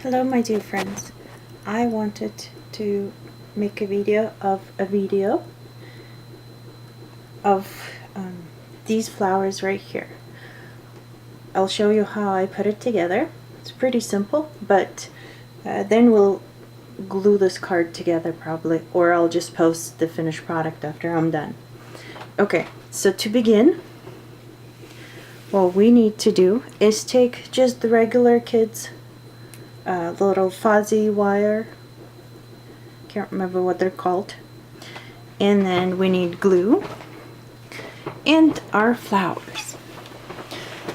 Hello my dear friends. I wanted to make a video of these flowers right here. I'll show you how I put it together. It's pretty simple, but then we'll glue this card together probably, or I'll just post the finished product after I'm done. Okay, so to begin, what we need to do is take just the regular kids little fuzzy wire, can't remember what they're called, and then we need glue and our flowers.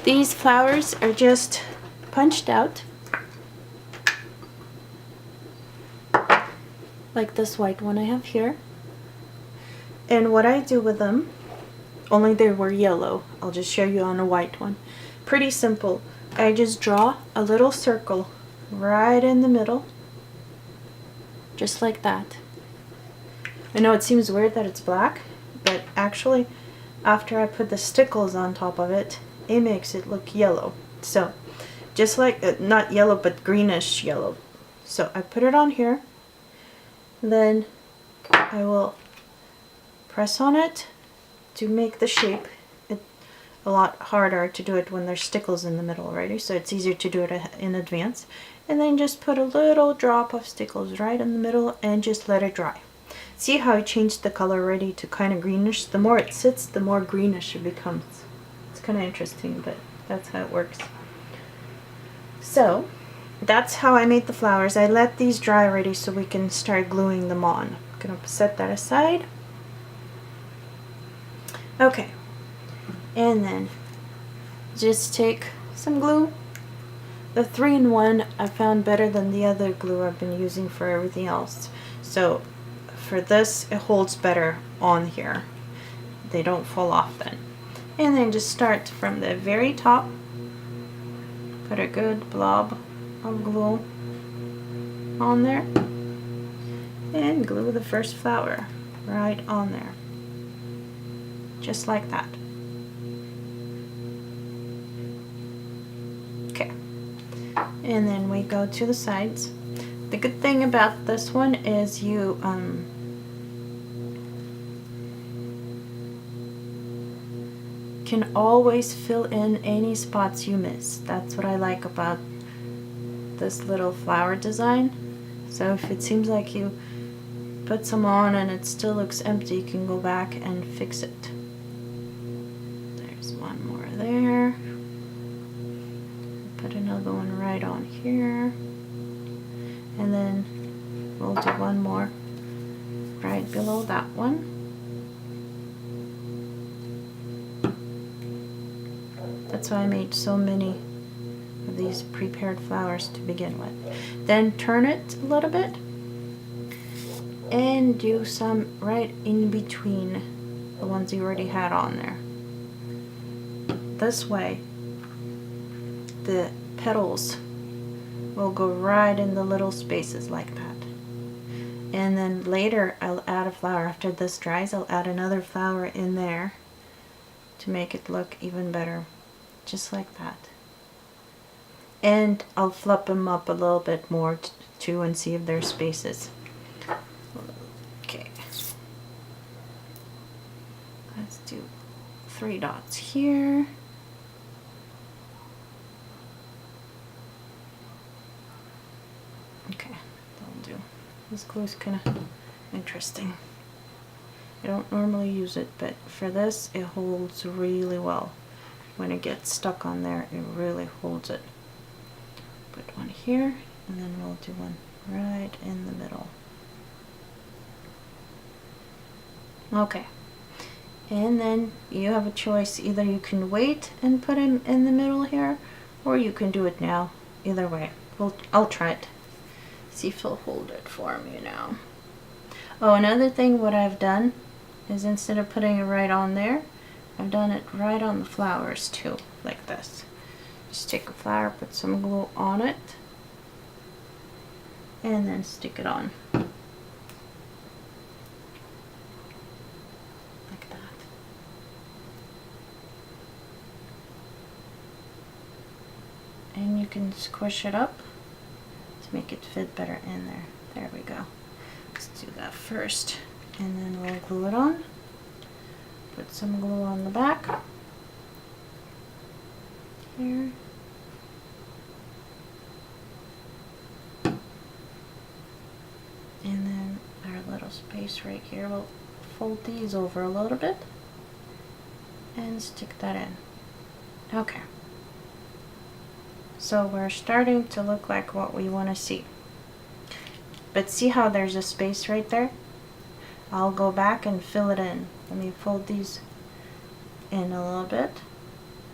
These flowers are just punched out like this white one I have here, and what I do with them, only they were yellow, I'll just show you on a white one. Pretty simple. I just draw a little circle right in the middle, just like that. I know it seems weird that it's black, but actually after I put the stickles on top of it, it makes it look yellow. So just like not yellow but greenish yellow. So I put it on here, then I will press on it to make the shape. It's a lot harder to do it when there's stickles in the middle already, so it's easier to do it in advance. And then just put a little drop of stickles right in the middle and just let it dry. See how I changed the color already to kind of greenish? The more it sits, the more greenish it becomes. It's kind of interesting, but that's how it works. So that's how I made the flowers. I let these dry already so we can start gluing them on. I'm gonna set that aside. Okay, and then just take some glue. The 3-in-1 I found better than the other glue I've been using for everything else. So for this, it holds better on here. They don't fall off then. And then just start from the very top. Put a good blob of glue on there. And glue the first flower right on there. Just like that. Okay. And then we go to the sides. The good thing about this one is you can always fill in any spots you miss. That's what I like about this little flower design. So if it seems like you put some on and it still looks empty, you can go back and fix it. There's one more there. Put another one right on here, and then we'll do one more right below that one. That's why I made so many of these prepared flowers to begin with. Then turn it a little bit and do some right in between the ones you already had on there. This way the petals will go right in the little spaces like that. And then later I'll add a flower. After this dries, I'll add another flower in there to make it look even better, just like that. And I'll fluff them up a little bit more too and see if there's spaces. Okay, let's do 3 dots here. Okay, that'll do. This glue is kind of interesting. I don't normally use it, but for this it holds really well. When it gets stuck on there, it really holds it. Put one here, and then we'll do one right in the middle. Okay, and then you have a choice. Either you can wait and put him in the middle here, or you can do it now. Either way, I'll try it. See if he'll hold it for me now. Oh, another thing what I've done is instead of putting it right on there, I've done it right on the flowers too, like this. Just take a flower, put some glue on it, and then stick it on. Like that. And you can squish it up to make it fit better in there. There we go. Let's do that first, and then we'll glue it on. Put some glue on the back here. And then our little space right here, we'll fold these over a little bit and stick that in. Okay. So we're starting to look like what we want to see. But see how there's a space right there? I'll go back and fill it in. Let me fold these in a little bit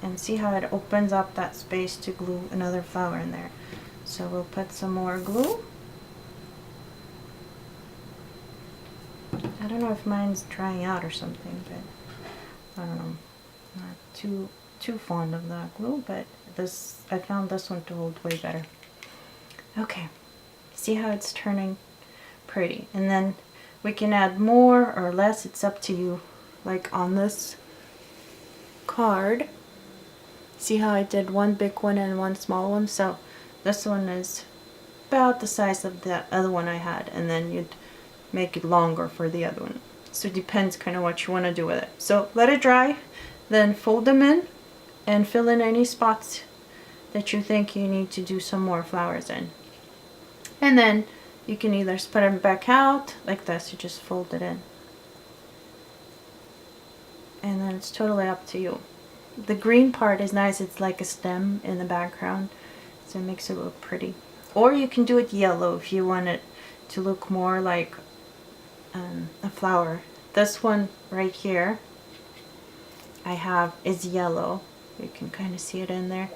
and see how it opens up that space to glue another flower in there. So we'll put some more glue. I don't know if mine's drying out or something, but I don't know. Not too fond of that glue, but this, I found this one to hold way better. Okay, see how it's turning pretty, and then we can add more or less, it's up to you. Like on this card, see how I did one big one and one small one? So this one is about the size of the other one I had, and then you'd make it longer for the other one. So it depends kind of what you want to do with it. So let it dry, then fold them in and fill in any spots that you think you need to do some more flowers in. And then you can either spread them back out like this, you just fold it in. And then it's totally up to you. The green part is nice, it's like a stem in the background, so it makes it look pretty. Or you can do it yellow if you want it to look more like a flower. This one right here I have is yellow. You can kind of see it in there.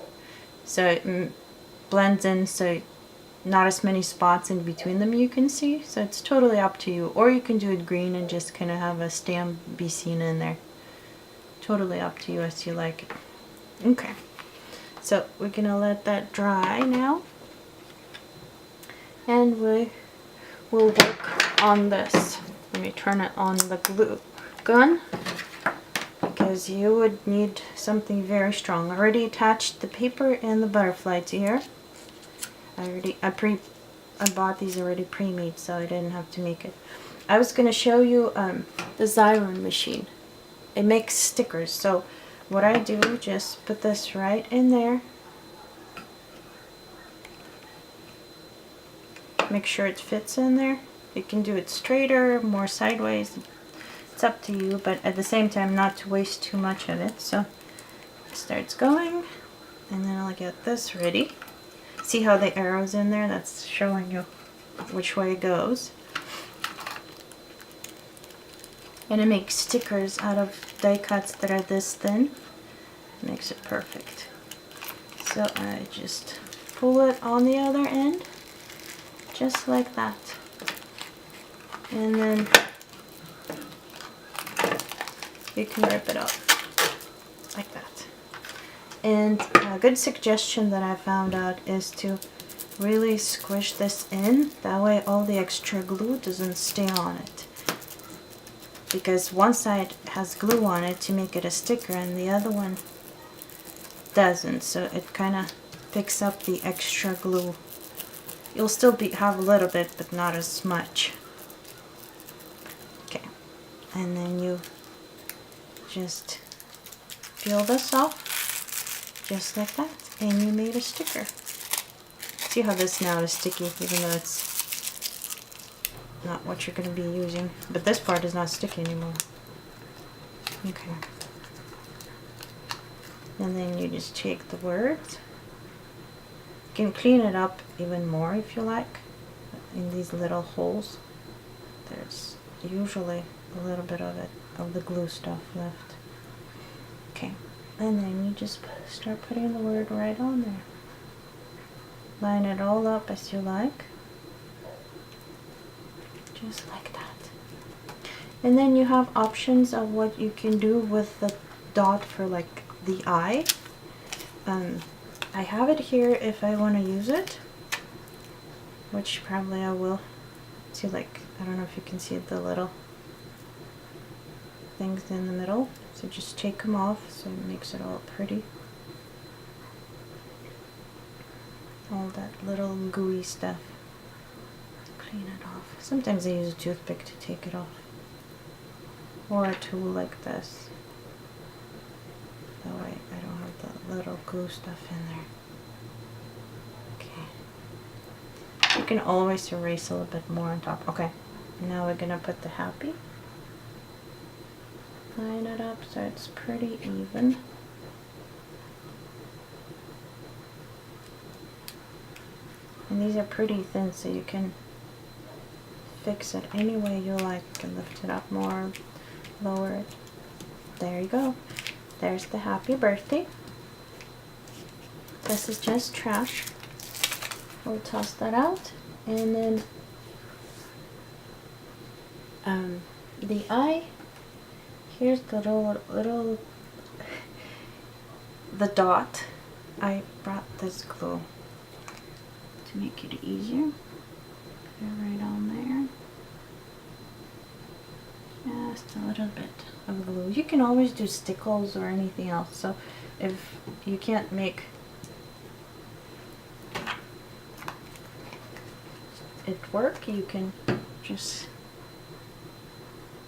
So it blends in, so not as many spots in between them you can see. So it's totally up to you. Or you can do it green and just kind of have a stem be seen in there. Totally up to you as you like it. Okay. So we're gonna let that dry now. And we will work on this. Let me turn it on the glue gun, because you would need something very strong. I already attached the paper and the butterfly to here. I bought these already pre-made, so I didn't have to make it. I was going to show you the Xyron machine. It makes stickers. So what I do, just put this right in there. Make sure it fits in there. You can do it straighter, more sideways. It's up to you, but at the same time not to waste too much of it. So it starts going, and then I'll get this ready. See how the arrow's in there? That's showing you which way it goes. And it makes stickers out of die cuts that are this thin. It makes it perfect. So I just pull it on the other end, just like that. And then you can rip it up like that. And a good suggestion that I found out is to really squish this in. That way all the extra glue doesn't stay on it. Because one side has glue on it to make it a sticker and the other one doesn't. So it kind of picks up the extra glue. You'll still have a little bit, but not as much. Okay. And then you just peel this off. Just like that, and you made a sticker. See how this now is sticky, even though it's not what you're going to be using. But this part is not sticky anymore. Okay. And then you just take the words. You can clean it up even more if you like. In these little holes, there's usually a little bit of it, of the glue stuff left. Okay. And then you just start putting the word right on there. Line it all up as you like. Just like that. And then you have options of what you can do with the dot for like the eye. I have it here if I want to use it, which probably I will. See, like, I don't know if you can see the little things in the middle. So just take them off so it makes it all pretty. All that little gooey stuff. Clean it off. Sometimes I use a toothpick to take it off. Or a tool like this. That way I don't have the little glue stuff in there. Okay. You can always erase a little bit more on top. Okay. Now we're gonna put the happy. Line it up so it's pretty even. And these are pretty thin, so you can fix it any way you like. You can lift it up more, lower it. There you go. There's the happy birthday. This is just trash. We'll toss that out. And then the eye, here's the little the dot. I brought this glue to make it easier. Put it right on there. Just a little bit of glue. You can always do stickles or anything else. So if you can't make it work, you can just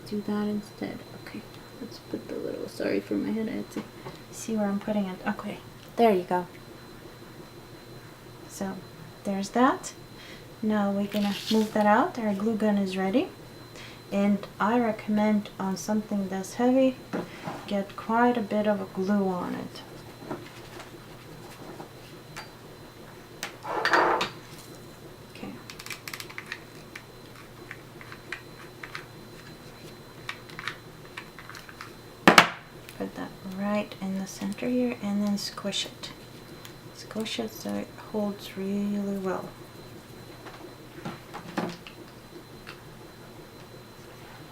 do that instead. Okay, let's put the little, sorry for my head, I had to see where I'm putting it. Okay, there you go. So there's that. Now we're gonna move that out. Our glue gun is ready. And I recommend on something that's heavy, get quite a bit of a glue on it. Okay. Put that right in the center here and then squish it. Squish it so it holds really well.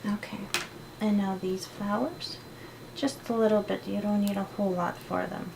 Okay, and now these flowers, just a little bit, you don't need a whole lot for them.